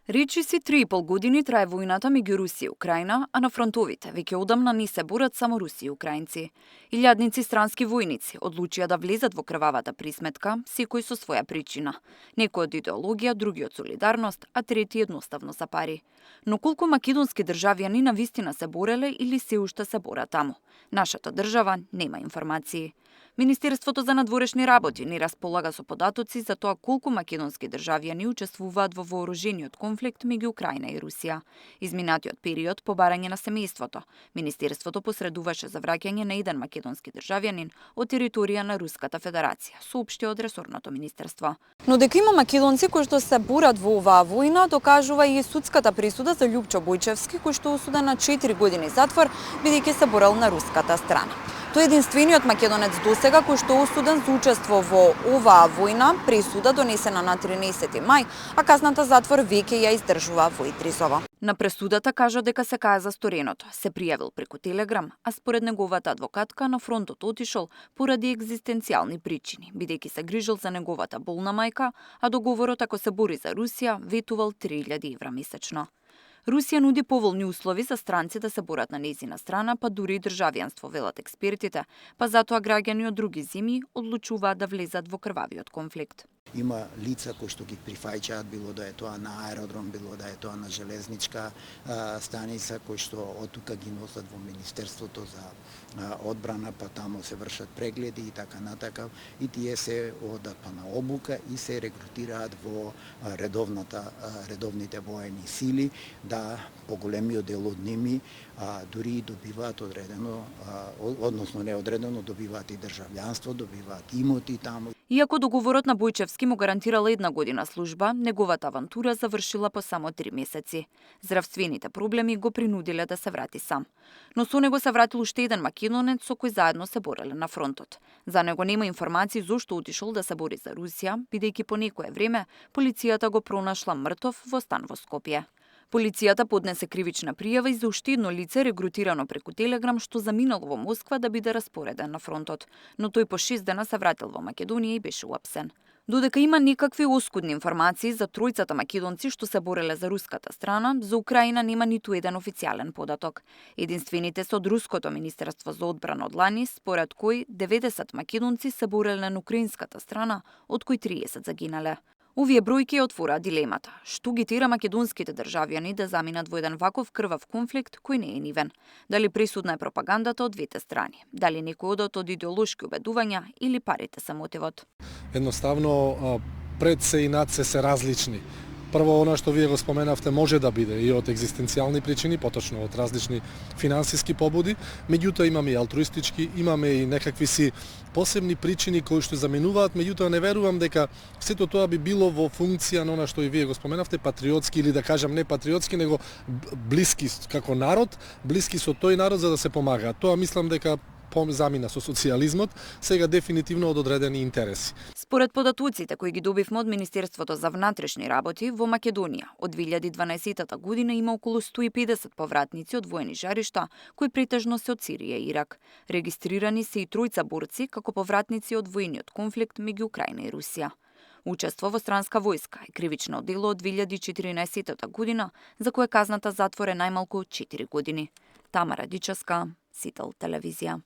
Речиси 3,5 години трае војната меѓу Русија и Украина, а на фронтовите веќе одамна не се борат само руси и украинци. Илјадници странски војници одлучија да влезат во крвавата присметка, секој со своја причина. Некој од идеологија, други од солидарност, а трети едноставно за пари. Но колку македонски државјани навистина се бореле или се уште се борат таму? Нашата држава нема информации. Министерството за надворешни работи не располага со податоци за тоа колку македонски државјани учествуваат во вооружениот конфликт меѓу Украина и Русија. Изминатиот период по барање на семејството, Министерството посредуваше за враќање на еден македонски државјанин од територија на Руската Федерација, соопшти од ресорното министерство. Но дека има македонци кои што се борат во оваа војна, докажува и судската присуда за Љупчо Бојчевски, кој што осуден на 4 години затвор бидејќи се борел на руската страна. Тој е единствениот македонец досега кој што осуден за учество во оваа војна, присуда донесена на 13 мај, а казната затвор веќе ја издржува во Идрисово. На пресудата кажа дека се кае за стореното, се пријавил преку Телеграм, а според неговата адвокатка на фронтот отишол поради екзистенцијални причини, бидејќи се грижил за неговата болна мајка, а договорот ако се бори за Русија ветувал 3000 евра месечно. Русија нуди поволни услови за странци да се борат на нејзина страна, па дури и државјанство, велат експертите, па затоа граѓани од други земји одлучуваат да влезат во крвавиот конфликт. Има лица кои што ги прифаќаат, било да е тоа на аеродром, било да е тоа на железничка станица, кои што од тука ги носат во Министерството за одбрана, па таму се вршат прегледи и така натака. И тие се одат па на обука и се рекрутираат во редовните воени сили, да поголемиот дел од ними дури добиваат одредено, односно не одредено, добиваат и државјанство, добиваат имоти таму. Иако договорот на Бојчевски му гарантирал 1 година служба, неговата авантура завршила по само 3 месеци. Здравствените проблеми го принудиле да се врати сам. Но со него се вратил уште еден македонец со кој заедно се бореле на фронтот. За него нема информации зошто отишол да се бори за Русија, бидејќи по некое време полицијата го пронашла мртов во стан во Скопје. Полицијата поднесе кривична пријава и за уште едно лице регрутирано преку Телеграм што заминало во Москва да биде распореден на фронтот, но тој по 6 дена се вратил во Македонија и беше уапсен. Додека има никакви оскудни информации за тројцата македонци што се бореле за руската страна, за Украина нема ниту еден официјален податок. Единствените се од Руското министерство за одбрана од лани, според кој 90 македонци се бореле на украинската страна, од кои 30 загинале. Овие бројки отвораа дилемата. Што ги тера македонските државјани да заминат во еден ваков крвав конфликт кој не е нивен? Дали присудна е пропагандата од двете страни? Дали некој одат од идеолошки убедувања или парите се мотивот? Едноставно, пред се и над се различни. Прво, она што вие го споменавте може да биде и од екзистенцијални причини, поточно од различни финансиски побуди, меѓутоа имаме и алтруистички, имаме и некакви си посебни причини кои што заменуваат, меѓутоа не верувам дека сето тоа би било во функција на она што и вие го споменавте, патриотски или да кажам не патриотски, него блиски како народ, блиски со тој народ за да се помагаат. Тоа мислам дека замина со социјализмот, сега дефинитивно од одредени интереси. Според податоците кои ги добивме од Министерството за внатрешни работи, во Македонија од 2012 година има околу 150 повратници од воени жаришта, кои претежно се од Сирија и Ирак. Регистрирани се и тројца борци како повратници од воениот конфликт меѓу Украина и Русија. Учество во странска војска е кривично дело од 2014 година, за кое казната затвор е најмалку 4 години. Тамара Дичевска, Сител телевизија.